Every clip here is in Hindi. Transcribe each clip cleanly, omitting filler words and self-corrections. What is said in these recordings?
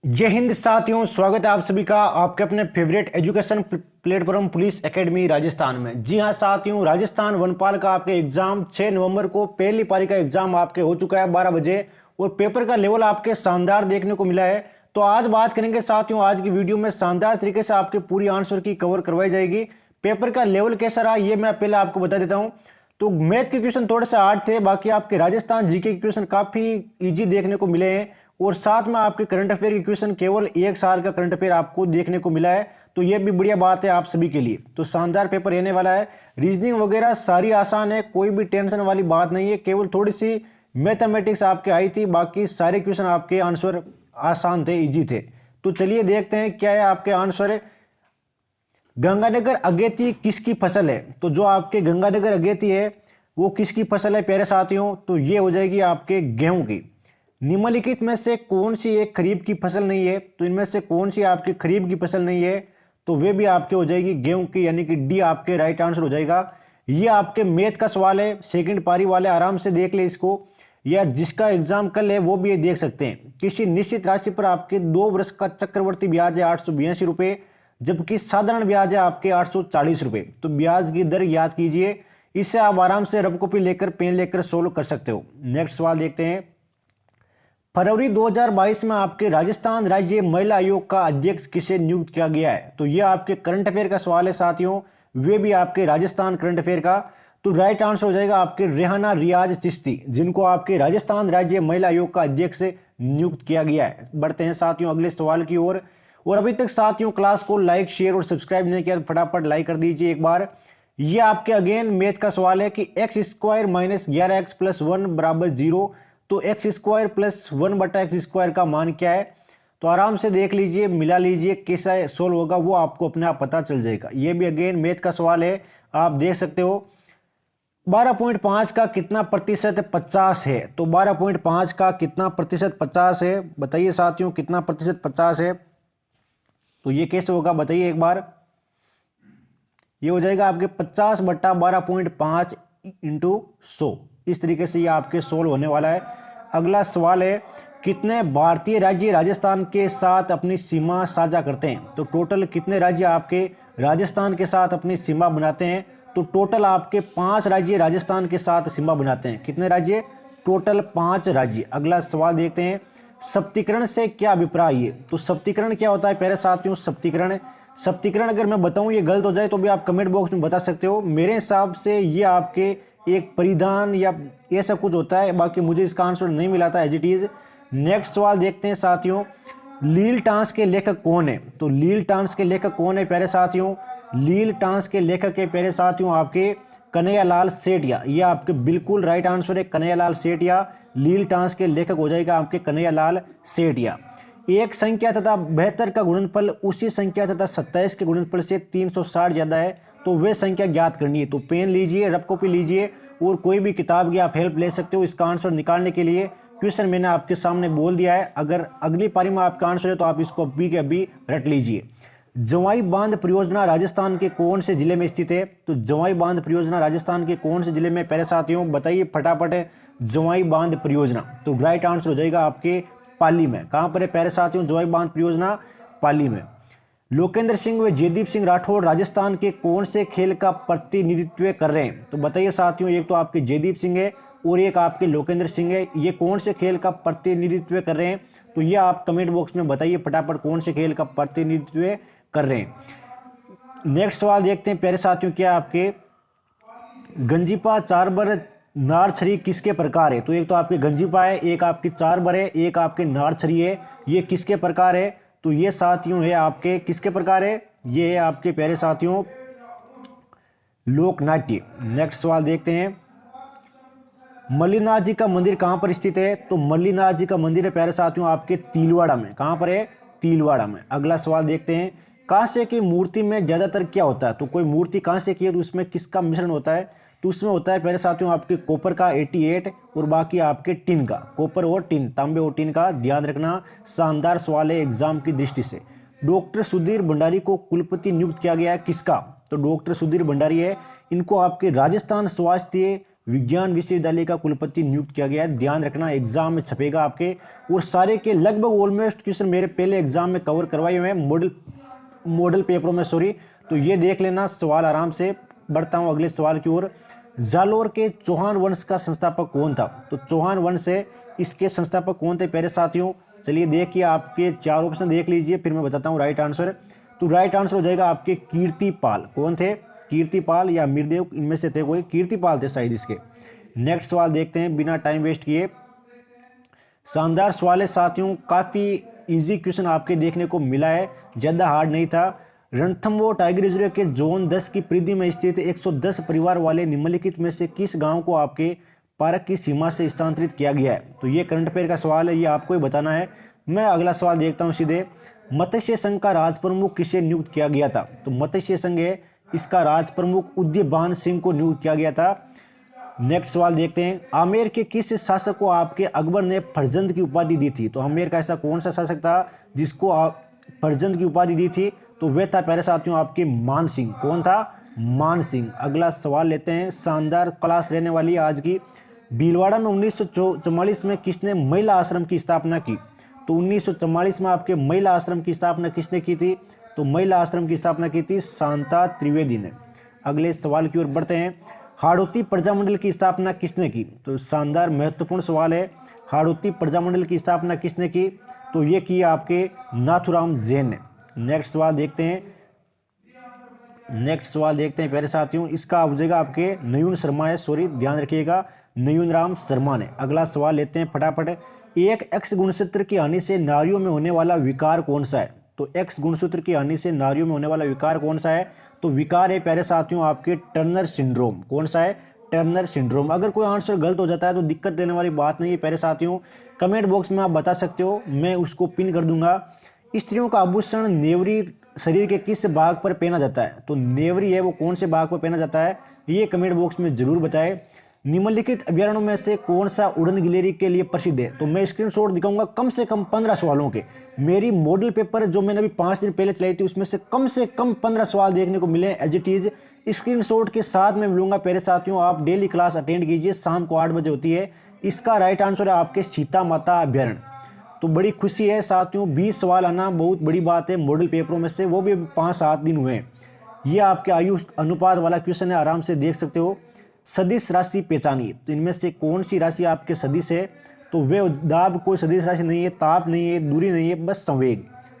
जय हिंद साथियों, स्वागत है आप सभी का आपके अपने favourite education platform police academy Rajasthan में। जी हां साथियों, राजस्थान वनपाल का आपके एग्जाम 6 नवंबर को पहली पारी का एग्जाम आपके हो चुका है 12 बजे और पेपर का लेवल आपके शानदार देखने को मिला है। तो आज बात करेंगे साथियों, आज की वीडियो में शानदार तरीके से आपके पूरी आंसर की कवर करवाई जाएगी। पेपर का लेवल कैसा रहा ये मैं पहले आपको बता देता हूँ। तो मैथ के क्वेश्चन थोड़े से हार्ड थे, बाकी आपके राजस्थान जीके के क्वेश्चन काफी इजी देखने को मिले हैं और साथ में आपके करंट अफेयर के क्वेश्चन केवल एक साल का करंट अफेयर आपको देखने को मिला है। तो ये भी बढ़िया बात है आप सभी के लिए। तो शानदार पेपर रहने वाला है। रीजनिंग वगैरह सारी आसान है, कोई भी टेंशन वाली बात नहीं है, केवल थोड़ी सी मैथमेटिक्स आपके आई थी, बाकी सारे क्वेश्चन आपके आंसर आसान थे, इजी थे। तो चलिए देखते हैं क्या है आपके आंसर। गंगानगर अगेती किसकी फसल है? तो जो आपके गंगानगर अगेती है वो किसकी फसल है प्यारे साथियों? तो ये हो जाएगी आपके गेहूं की। निम्नलिखित में से कौन सी एक खरीफ की फसल नहीं है? तो इनमें से कौन सी आपकी खरीफ की फसल नहीं है? तो वे भी आपके हो जाएगी गेहूं की, यानी कि डी आपके राइट आंसर हो जाएगा। ये आपके मैथ का सवाल है, सेकंड पारी वाले आराम से देख ले इसको, या जिसका एग्जाम कल है वो भी ये देख सकते हैं। किसी निश्चित राशि पर आपके 2 वर्ष का चक्रवर्ती ब्याज है 882 रुपये, जबकि साधारण ब्याज है आपके 840 रुपये। तो ब्याज की दर याद कीजिए, इससे आप आराम से रफ कॉपी लेकर पेन लेकर सोल्व कर सकते हो। नेक्स्ट सवाल देखते हैं। फरवरी 2022 में आपके राजस्थान राज्य महिला आयोग का अध्यक्ष किसे नियुक्त किया गया है? तो यह आपके करंट अफेयर का सवाल है साथियों, वे भी आपके राजस्थान करंट अफेयर का। तो राइट आंसर हो जाएगा आपके रेहाना रियाज चिश्ती, जिनको आपके राजस्थान राज्य महिला आयोग का अध्यक्ष नियुक्त किया गया है। बढ़ते हैं साथियों अगले सवाल की ओर। और अभी तक साथियों क्लास को लाइक शेयर और सब्सक्राइब नहीं किया तो फटाफट लाइक कर दीजिए एक बार। ये आपके अगेन मैथ का सवाल है कि x square minus 11x plus 1 बराबर 0। तो एक्स स्क्वायर प्लस 1 बटा एक्स स्क्वायर का मान क्या है? तो आराम से देख लीजिए, मिला लीजिए, कैसा सोल्व होगा वो आपको अपने आप पता चल जाएगा। ये भी अगेन मैथ का सवाल है, आप देख सकते हो। 12.5 का कितना प्रतिशत 50 है? तो 12.5 का कितना प्रतिशत 50 है? बताइए साथियों कितना प्रतिशत 50 है? तो ये कैसे होगा बताइए एक बार। ये हो जाएगा आपके 50 बट्टा 12.5 इंटू 100। इस तरीके से ये आपके सोल्व होने वाला है। अगला सवाल है, कितने भारतीय राज्य राजस्थान के साथ अपनी सीमा साझा करते हैं? तो टोटल कितने राज्य आपके राजस्थान के साथ अपनी सीमा बनाते हैं? तो टोटल आपके 5 राज्य राजस्थान के साथ सीमा बनाते हैं। कितने राज्य? टोटल 5 राज्य। अगला सवाल देखते हैं, सप्तीकरण से क्या अभिप्राय है? तो सप्तीकरण क्या होता है प्यारे साथियों? सप्तीकरण अगर मैं बताऊं ये गलत हो जाए तो भी आप कमेंट बॉक्स में बता सकते हो। मेरे हिसाब से ये आपके एक परिधान या ऐसा कुछ होता है, बाकी मुझे इसका आंसर नहीं मिला था एज इट इज। नेक्स्ट सवाल देखते हैं साथियों, लील टांस के लेखक कौन है? तो लील टांस के लेखक कौन है प्यारे साथियों? लील टांस के लेखक के प्यारे साथियों आपके कन्हैयालाल सेठिया। ये आपके बिल्कुल राइट आंसर है, कन्हैयालाल सेठिया। लील टांस के लेखक हो जाएगा आपके कन्हैयालाल सेठिया। एक संख्या तथा 72 का गुणनफल उसी संख्या तथा 27 के गुणनफल से 360 ज्यादा है, तो वे संख्या ज्ञात करनी है। तो पेन लीजिए, रफ कॉपी लीजिए और कोई भी किताब की आप हेल्प ले सकते हो इसका आंसर निकालने के लिए। क्वेश्चन मैंने आपके सामने बोल दिया है, अगर अगली पारी में आपका आंसर है तो आप इसको अभी के अभी रट लीजिए। जवाई बांध परियोजना राजस्थान के कौन से जिले में स्थित है? तो जवाई बांध परियोजना राजस्थान के कौन से जिले में प्यारे साथियों बताइए फटाफट है। जवाई बांध परियोजना, तो राइट आंसर हो जाएगा आपके पाली में। कहां पर है प्यारे साथियों जवाई बांध परियोजना? पाली में। लोकेंद्र सिंह व जयदीप सिंह राठौड़ राजस्थान के कौन से खेल का प्रतिनिधित्व कर रहे हैं? तो बताइए साथियों, एक तो आपके जयदीप सिंह है और एक आपके लोकेंद्र सिंह है, ये कौन से खेल का प्रतिनिधित्व कर रहे हैं? तो ये आप कमेंट बॉक्स में बताइए फटाफट कौन से खेल का प्रतिनिधित्व कर रहे हैं। नेक्स्ट सवाल देखते हैं प्यारे साथियों, क्या आपके गंजीपा चारबर नारछरी किसके प्रकार है? तो एक तो आपके गंजीपा है, एक आपकी चारबर है, एक आपके नारछरी है, ये किसके प्रकार है? तो ये साथियों है आपके किसके प्रकार है? ये है आपके प्यारे साथियों लोक नाट्य। नेक्स्ट सवाल देखते हैं, मल्लीनाथ जी का मंदिर कहां पर स्थित है? तो मल्लीनाथ जी का मंदिर है प्यारे साथियों आपके तिलवाड़ा में। कहां पर है? तिलवाड़ा में। अगला सवाल देखते हैं, कांसे की मूर्ति में ज्यादातर क्या होता है? तो कोई मूर्ति कांसे की है तो उसमें किसका मिश्रण होता है? तो उसमें होता है प्यारे साथियों आपके कॉपर का 88 और बाकी आपके टिन का। कॉपर और टिन, तांबे और टिन का ध्यान रखना, शानदार सवाल है एग्जाम की दृष्टि से। डॉक्टर सुधीर भंडारी को कुलपति नियुक्त किया गया है, किसका? तो डॉक्टर सुधीर भंडारी है, इनको आपके राजस्थान स्वास्थ्य विज्ञान विश्वविद्यालय का कुलपति नियुक्त किया गया है। ध्यान रखना, एग्जाम में छपेगा आपके, और सारे के लगभग ऑलमोस्ट क्वेश्चन मेरे पहले एग्जाम में कवर करवाए हुए हैं मॉडल पेपरों में, सॉरी। तो ये देख लेना सवाल आराम से। बढ़ता हूँ अगले सवाल की ओर। जालोर के चौहान वंश का संस्थापक कौन था? तो चौहान वंश है, इसके संस्थापक कौन थे प्यारे साथियों? चलिए देखिए, आपके 4 ऑप्शन देख लीजिए, फिर मैं बताता हूँ राइट आंसर। तो राइट आंसर हो जाएगा आपके कीर्तिपाल। कौन थे? कीर्तिपाल या मीरदेव, इनमें से थे कोई। कीर्तिपाल थे शायद इसके। नेक्स्ट सवाल देखते हैं बिना टाइम वेस्ट किए। शानदार सवाल है साथियों, काफ़ी इजी क्वेश्चन आपके देखने को मिला है, ज़्यादा हार्ड नहीं था। रणथंभौर टाइगर रिजर्व के जोन 10 की परिधि में स्थित 110 परिवार वाले निम्नलिखित में से किस गांव को आपके पार्क की सीमा से स्थानांतरित किया गया है? तो ये करंट अफेयर का सवाल है, ये आपको ही बताना है। मैं अगला सवाल देखता हूँ सीधे। मत्स्य संघ का राज प्रमुख किसे नियुक्त किया गया था? तो मत्स्य संघ है, इसका राज प्रमुख उदयभान सिंह को नियुक्त किया गया था। नेक्स्ट सवाल देखते हैं। आमेर के किस शासक को आपके अकबर ने फरजंद की उपाधि दी थी? तो आमेर का ऐसा कौन सा शासक था जिसको फरजंद की उपाधि दी थी? तो वह था प्यारे साथियों आपके मान सिंह। कौन था? मान सिंह। अगला सवाल लेते हैं, शानदार क्लास रहने वाली है आज की। भीलवाड़ा में 1944 में किसने महिला आश्रम की स्थापना की? तो 1944 में आपके महिला आश्रम की स्थापना किसने की थी? तो महिला आश्रम की स्थापना की थी शांता त्रिवेदी ने। अगले सवाल की ओर बढ़ते हैं। हाड़ौती प्रजामंडल की स्थापना किसने की? तो शानदार महत्वपूर्ण सवाल है। हाड़ौती प्रजामंडल की स्थापना किसने की? तो ये की आपके नाथुराम जैन ने। नेक्स्ट सवाल देखते हैं प्यारे साथियों, इसका हो जाएगा आपके नयून शर्मा है, सॉरी ध्यान रखिएगा, नयून राम शर्मा ने। अगला सवाल लेते हैं फटाफट। एक एक्स गुणसूत्र की हानि से नारियों में होने वाला विकार कौन सा है? तो एक्स गुणसूत्र की हानि से नारियों में होने वाला विकार कौन सा है? तो विकार है प्यारे साथियों आपके टर्नर सिंड्रोम। कौन सा है? Turner syndrome. अगर कोई आंसर गलत हो जाता है तो दिक्कत देने वाली बात नहीं है प्यारे साथियों, कमेंट बॉक्स में आप बता सकते हो, मैं उसको पिन कर दूंगा। स्त्रियों का आभूषण नेवरी शरीर के किस भाग पर पहना जाता है? तो नेवरी है वो कौन से भाग पर पहना जाता है, ये कमेंट बॉक्स में जरूर बताएं। निम्नलिखित अभ्यारण्यों में से कौन सा उड़न गिलेरी के लिए प्रसिद्ध है? तो मैं स्क्रीनशॉट दिखाऊंगा कम से कम 15 सवालों के। मेरी मॉडल पेपर जो मैंने अभी 5 दिन पहले चलाई थी उसमें से कम 15 सवाल देखने को मिले एज इट इज। स्क्रीनशॉट के साथ मैं मिलूंगा प्यारे साथियों, आप डेली क्लास अटेंड कीजिए, शाम को 8 बजे होती है। इसका राइट आंसर है आपके सीता माता अभ्यारण्य। तो बड़ी खुशी है साथियों, 20 सवाल आना बहुत बड़ी बात है मॉडल पेपरों में से, वो भी 5-7 दिन हुए हैं। ये आपके आयु अनुपात वाला क्वेश्चन है, आराम से देख सकते हो। सदिश राशि पहचानिए, तो इनमें से कौन सी राशि आपके सदिश है? तो वे दाब कोई सदिश राशि नहीं है, ताप नहीं है, दूरी नहीं है, बस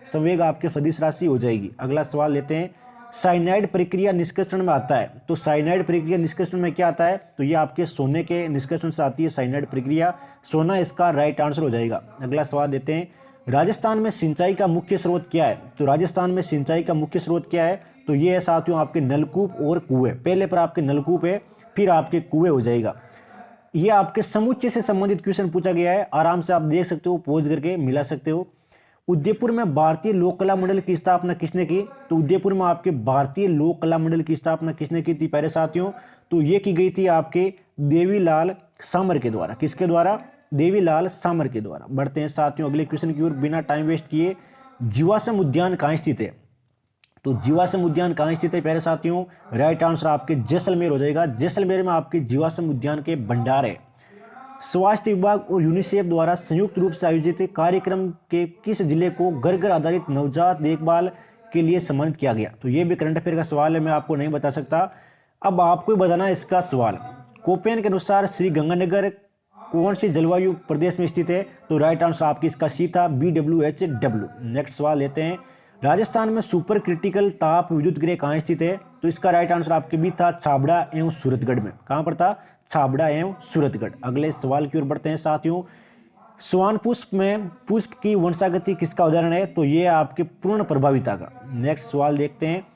संवेग आपके सदिश राशि हो जाएगी। अगला सवाल लेते हैं। साइनाइड प्रक्रिया निष्कर्षण में आता है, तो साइनाइड प्रक्रिया निष्कर्षण में क्या आता है? तो ये आपके सोने के निष्कर्षण से आती है साइनाइड प्रक्रिया, सोना इसका राइट आंसर हो जाएगा। अगला सवाल देते हैं। राजस्थान में सिंचाई का मुख्य स्रोत क्या है? तो राजस्थान में सिंचाई का मुख्य स्रोत क्या है? तो ये है साथियों आपके नलकूप और कुएं। पहले पर आपके नलकूप है, फिर आपके कुएं हो जाएगा। ये आपके समुच्चय से संबंधित क्वेश्चन पूछा गया है, आराम से आप देख सकते हो, पॉज करके मिला सकते हो। उदयपुर में भारतीय लोक कला मंडल की स्थापना किसने की? तो उदयपुर में आपके भारतीय लोक कला मंडल की स्थापना किसने की थी प्यारे साथियों? तो ये की गई थी आपके देवीलाल सामर के द्वारा। किसके द्वारा? देवीलाल सामर के द्वारा। बढ़ते हैं साथियों अगले क्वेश्चन की ओर बिना टाइम वेस्ट किए। जीवाश्म उद्यान कहाँ स्थित है? तो जीवाश्म उद्यान कहाँ स्थित है प्यारे साथियों? राइट आंसर आपके जैसलमेर हो जाएगा। जैसलमेर में आपके जीवाश्म उद्यान के भंडार है। स्वास्थ्य विभाग और यूनिसेफ द्वारा संयुक्त रूप से आयोजित कार्यक्रम के किस जिले को घर घर आधारित नवजात देखभाल के लिए सम्मानित किया गया? तो ये भी करंट अफेयर का सवाल है, मैं आपको नहीं बता सकता, अब आपको ही बताना है इसका सवाल। कोपेन के अनुसार श्री गंगानगर कौन सी जलवायु प्रदेश में स्थित है? तो राइट आंसर आपकी इसका सी था BWHW। नेक्स्ट सवाल लेते हैं। राजस्थान में सुपर क्रिटिकल ताप विद्युत गृह कहाँ स्थित है? तो इसका राइट आंसर आपके भी था छाबड़ा एवं सूरतगढ़ में। कहाँ पर था? छाबड़ा एवं सूरतगढ़। अगले सवाल की ओर बढ़ते हैं साथियों। स्वान पुष्प में पुष्प की वंशागति किसका उदाहरण है? तो ये आपके पूर्ण प्रभाविता का। नेक्स्ट सवाल देखते हैं।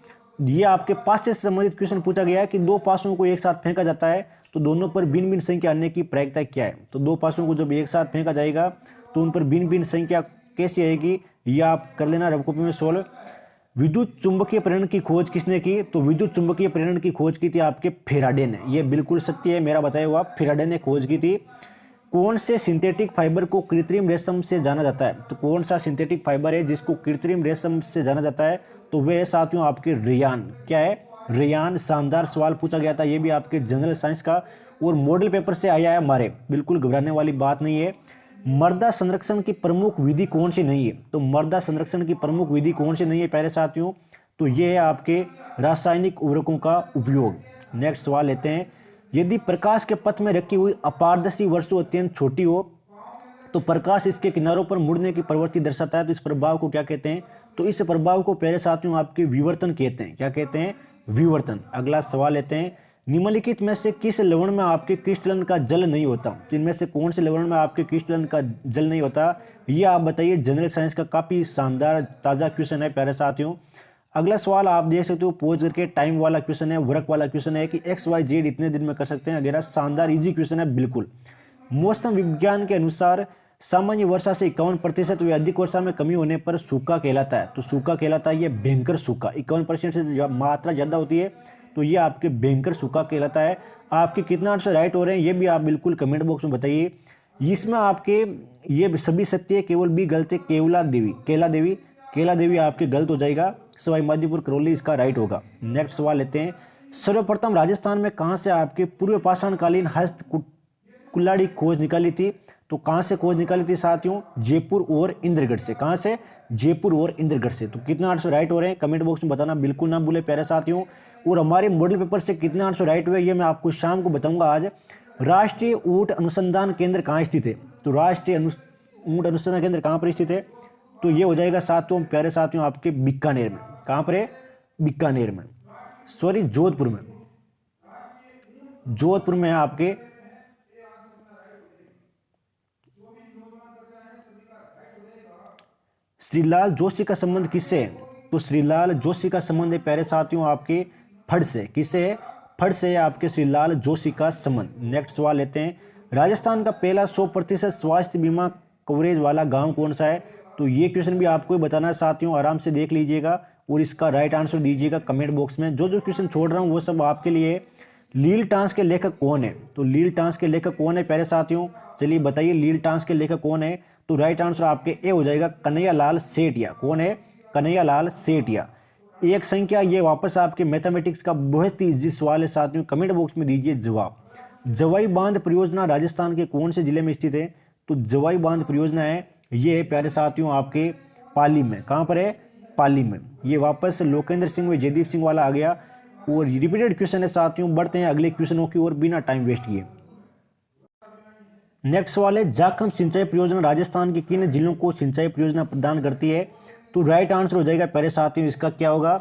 ये आपके पास से संबंधित क्वेश्चन पूछा गया है कि दो पासों को एक साथ फेंका जाता है तो दोनों पर भिन्न भिन्न संख्या आने की प्रायिकता क्या है? तो दो पासों को जब एक साथ फेंका जाएगा तो उन पर भिन्न भिन्न संख्या कैसी आएगी, ये आप कर लेना रफ कॉपी में सोल्व। विद्युत चुंबकीय प्रेरण की खोज किसने की? तो विद्युत चुंबकीय प्रेरण की खोज की थी आपके फेराडे ने। ये बिल्कुल सत्य है, मेरा बताया हुआ, फेराडे ने खोज की थी। कौन से सिंथेटिक फाइबर को कृत्रिम रेशम से जाना जाता है? तो कौन सा सिंथेटिक फाइबर है जिसको कृत्रिम रेशम से जाना जाता है? तो वह साथियों आपके रेयान। क्या है? रेयान। शानदार सवाल पूछा गया था, ये भी आपके जनरल साइंस का, और मॉडल पेपर से आया है हमारे, बिल्कुल घबराने वाली बात नहीं है। मृदा संरक्षण की प्रमुख विधि कौन सी नहीं है? तो मृदा संरक्षण की प्रमुख विधि कौन सी नहीं है प्यारे साथियों? तो ये है आपके रासायनिक उर्वरकों का उपयोग। नेक्स्ट सवाल लेते हैं, यदि प्रकाश के पथ में रखी हुई अपारदर्शी वस्तु अत्यंत छोटी हो तो प्रकाश इसके किनारों पर मुड़ने की प्रवृत्ति दर्शाता है, तो इस प्रभाव को क्या कहते हैं? तो इस प्रभाव को प्यारे साथियों आपके विवर्तन कहते हैं। क्या कहते हैं? विवर्तन। अगला सवाल लेते हैं, निम्नलिखित में से किस लवण में आपके क्रिस्टलन का जल नहीं होता? तो इनमें से कौन से लवण में आपके क्रिस्टलन का जल नहीं होता, ये आप बताइए। जनरल साइंस का काफी शानदार ताजा क्वेश्चन है प्यारे साथियों। अगला सवाल आप देख सकते हो पोज करके, टाइम वाला क्वेश्चन है, वर्क वाला क्वेश्चन है कि XYZ इतने दिन में कर सकते हैं वगैरह। शानदार इजी क्वेश्चन है बिल्कुल। मौसम विज्ञान के अनुसार सामान्य वर्षा से 51% व अधिक वर्षा में कमी होने पर सूखा कहलाता है। तो सूखा कहलाता है ये भयंकर सूखा। 51% से मात्रा ज्यादा होती है तो ये आपके भयंकर सूखा कहलाता है। आपके कितना आंसर राइट हो रहे हैं ये भी आप बिल्कुल कमेंट बॉक्स में बताइए। इसमें आपके ये सभी सत्य, केवल भी गलत है। केला देवी आपके गलत हो जाएगा। सवाई माधोपुर करौली इसका राइट होगा। नेक्स्ट सवाल लेते हैं, सर्वप्रथम राजस्थान में कहां से आपके पूर्व पाषाणकालीन हस्त कुल्हाड़ी खोज निकाली थी? तो कहां से खोज निकाली थी साथियों? जयपुर और इंद्रगढ़ से। कहां से? जयपुर और इंद्रगढ़ से। तो कितना आंसर राइट हो रहे हैं कमेंट बॉक्स में बताना बिल्कुल ना भूले प्यारे साथियों। और हमारे मॉडल पेपर से कितने आंसर राइट हुए ये मैं आपको शाम को बताऊंगा। आज राष्ट्रीय ऊंट अनुसंधान केंद्र कहाँ स्थित है? तो राष्ट्रीय ऊंट अनुसंधान केंद्र कहाँ पर स्थित है? तो ये हो जाएगा साथियों प्यारे साथियों आपके बीकानेर में। कहाँ पर है? बीकानेर में, सॉरी जोधपुर में। जोधपुर में है आपके। श्रीलाल जोशी का संबंध किससे है? तो श्रीलाल जोशी का संबंध है प्यारे साथियों आपके फड़ से। किससे है? फड़ से है आपके श्रीलाल जोशी का संबंध। नेक्स्ट सवाल लेते हैं, राजस्थान का पहला 100% स्वास्थ्य बीमा कवरेज वाला गांव कौन सा है? तो ये क्वेश्चन भी आपको बताना है साथियों, आराम से देख लीजिएगा और इसका राइट आंसर दीजिएगा कमेंट बॉक्स में। जो क्वेश्चन छोड़ रहा हूँ वो सब आपके लिए। लील टांस के लेखक कौन है? तो लील टांस के लेखक कौन है प्यारे साथियों? चलिए बताइए लील टांस के लेखक कौन है? तो राइट आंसर आपके ए हो जाएगा, कन्हैयालाल सेठिया। कौन है? कन्हैयालाल सेठिया। एक संख्या, ये वापस आपके मैथमेटिक्स का बहुत ही इजी सवाल है साथियों, कमेंट बॉक्स में दीजिए जवाब। जवाई बांध परियोजना राजस्थान के कौन से जिले में स्थित है? तो जवाई बांध परियोजना है ये है प्यारे साथियों आपके पाली में। कहाँ पर है? पाली में। ये वापस लोकेंद्र सिंह व जयदीप सिंह वाला आ गया और रिपीटेड क्वेश्चन है साथियों। बढ़ते हैं अगले क्वेश्चनों की ओर बिना टाइम वेस्ट किए। नेक्स्ट सवाल है, जाखम सिंचाई परियोजना राजस्थान के किन जिलों को सिंचाई परियोजना प्रदान करती है? तो राइट आंसर हो जाएगा प्यारे साथियों इसका क्या होगा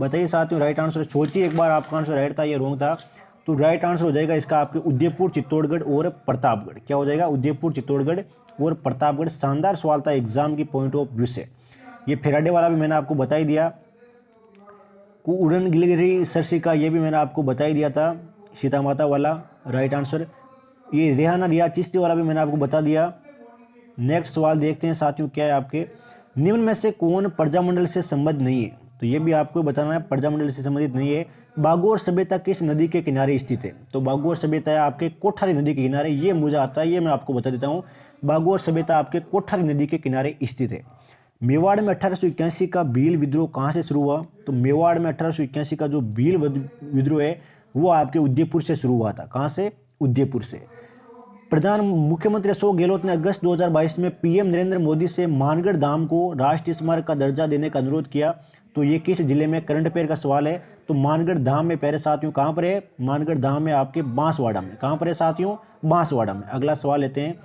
बताइए साथियों। राइट आंसर सोचिए एक बार, आपका आंसर राइट था या रॉन्ग था? तो राइट आंसर हो जाएगा इसका आपके उदयपुर, चित्तौड़गढ़ और प्रतापगढ़। क्या हो जाएगा? उदयपुर, चित्तौड़गढ़ और प्रतापगढ़। शानदार सवाल था एग्जाम की पॉइंट ऑफ व्यू से। ये फेराडे वाला भी मैंने आपको बता ही दिया। उड़न गिलगिरी सरसी का ये भी मैंने आपको बता ही दिया था, सीता माता वाला राइट आंसर। ये रेहाना रिया चिश्ती वाला भी मैंने आपको बता दिया। नेक्स्ट सवाल देखते हैं साथियों क्या है आपके, निम्न में से कौन प्रजामंडल से संबद्ध नहीं है? तो ये भी आपको बताना है, प्रजामंडल से संबंधित नहीं है। बागोर सभ्यता किस नदी के किनारे स्थित है? तो बागोर सभ्यता है आपके कोठारी नदी के किनारे। ये मुझे आता है, ये मैं आपको बता देता हूँ। बागोर सभ्यता आपके कोठारी नदी के किनारे स्थित है। मेवाड़ में 1881 का भील विद्रोह कहाँ से शुरू हुआ? तो मेवाड़ में 1881 का जो भील विद्रोह है वो आपके उदयपुर से शुरू हुआ था। कहाँ से? उदयपुर से। प्रधान मुख्यमंत्री अशोक गहलोत ने अगस्त 2022 में पीएम नरेंद्र मोदी से मानगढ़ धाम को राष्ट्रीय स्मारक का दर्जा देने का अनुरोध किया। तो ये किस जिले में? करंट अफेयर का सवाल है। तो मानगढ़ धाम में प्यारे साथियों कहाँ पर है? मानगढ़ धाम में आपके बांसवाड़ा में। कहाँ पर है साथियों? बांसवाड़ा में। अगला सवाल लेते हैं,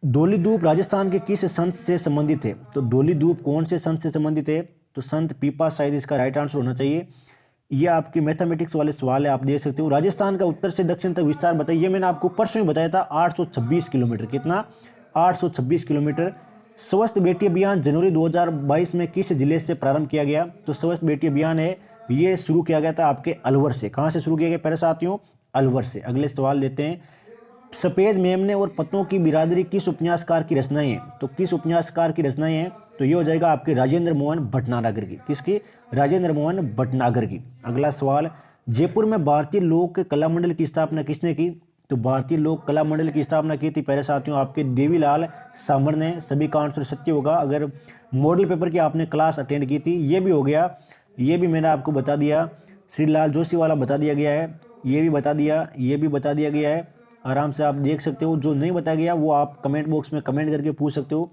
धौलीधूप राजस्थान के किस संत से संबंधित है? तो धौलीधूप कौन से संत से संबंधित है? तो संत पीपा शायद इसका राइट आंसर होना चाहिए। ये आपके मैथमेटिक्स वाले सवाल है, आप देख सकते हो। राजस्थान का उत्तर से दक्षिण तक विस्तार बताइए। ये मैंने आपको परसों ही बताया था, 826 किलोमीटर। कितना? 826 किलोमीटर। स्वस्थ बेटी अभियान जनवरी 2022 में किस जिले से प्रारंभ किया गया? तो स्वस्थ बेटी अभियान है ये शुरू किया गया था आपके अलवर से। कहाँ से शुरू किया गया प्यारे साथियों? अलवर से। अगले सवाल लेते हैं, सफेद मेमने और पत्तों की बिरादरी किस उपन्यासकार की रचनाएं हैं? तो किस उपन्यासकार की रचनाएं हैं? तो ये हो जाएगा आपके राजेंद्र मोहन भटनागर की। किसकी? राजेंद्र मोहन भटनागर की। अगला सवाल, जयपुर में भारतीय लोक कला मंडल की स्थापना किसने की? तो भारतीय लोक कला मंडल की स्थापना की थी प्यारे साथियों आपके देवीलाल सामर ने। सभी का आंसर सत्य होगा अगर मॉडल पेपर की आपने क्लास अटेंड की थी। ये भी हो गया, ये भी मैंने आपको बता दिया। श्रीलाल जोशी वाला बता दिया गया है। ये भी बता दिया, ये भी बता दिया गया है, आराम से आप देख सकते हो। जो नहीं बताया गया वो आप कमेंट बॉक्स में कमेंट करके पूछ सकते हो।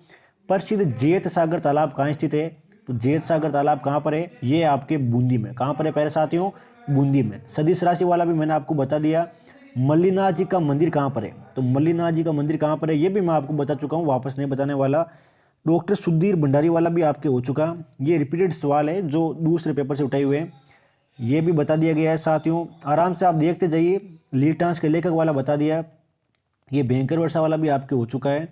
प्रसिद्ध जेत सागर तालाब कहाँ स्थित है? तो जेत सागर तालाब कहाँ पर है? ये आपके बूंदी में। कहाँ पर है प्यारे साथियों? बूंदी में। सदिश राशि वाला भी मैंने आपको बता दिया। मल्लीनाथ जी का मंदिर कहाँ पर है? तो मल्लीनाथ जी का मंदिर कहाँ पर है ये भी मैं आपको बता चुका हूँ, वापस नहीं बताने वाला। डॉक्टर सुधीर भंडारी वाला भी आपके हो चुका। ये रिपीटेड सवाल है जो दूसरे पेपर से उठाए हुए हैं, ये भी बता दिया गया है साथियों। आराम से आप देखते जाइए। लीटांस के लेखक वाला बता दिया। ये भयंकर वर्षा वाला भी आपके हो चुका है।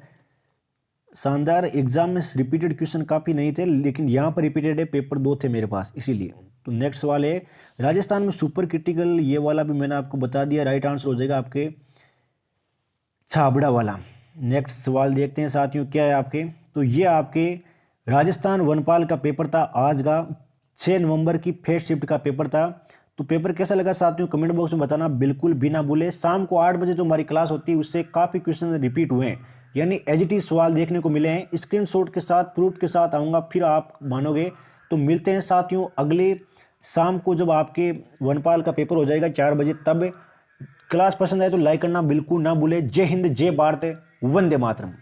शानदार। एग्जाम में रिपीटेड क्वेश्चन काफ़ी नहीं थे, लेकिन यहाँ पर रिपीटेड है, पेपर 2 थे मेरे पास इसीलिए। तो नेक्स्ट सवाल है राजस्थान में सुपर क्रिटिकल, ये वाला भी मैंने आपको बता दिया। राइट आंसर हो जाएगा आपके छाबड़ा वाला। नेक्स्ट सवाल देखते हैं साथियों क्या है आपके। तो ये आपके राजस्थान वनपाल का पेपर था आज का, 6 नवंबर की फर्स्ट शिफ्ट का पेपर था। तो पेपर कैसा लगा साथियों कमेंट बॉक्स में बताना बिल्कुल भी ना भूले। शाम को 8 बजे जो हमारी क्लास होती है उससे काफ़ी क्वेश्चन रिपीट हुए हैं, यानी एज इट इज सवाल देखने को मिले हैं। स्क्रीनशॉट के साथ प्रूफ के साथ आऊँगा, फिर आप मानोगे। तो मिलते हैं साथियों अगले शाम को जब आपके वनपाल का पेपर हो जाएगा 4 बजे, तब। क्लास पसंद आए तो लाइक करना बिल्कुल ना भूले। जय हिंद, जय भारत, वंदे मातरम।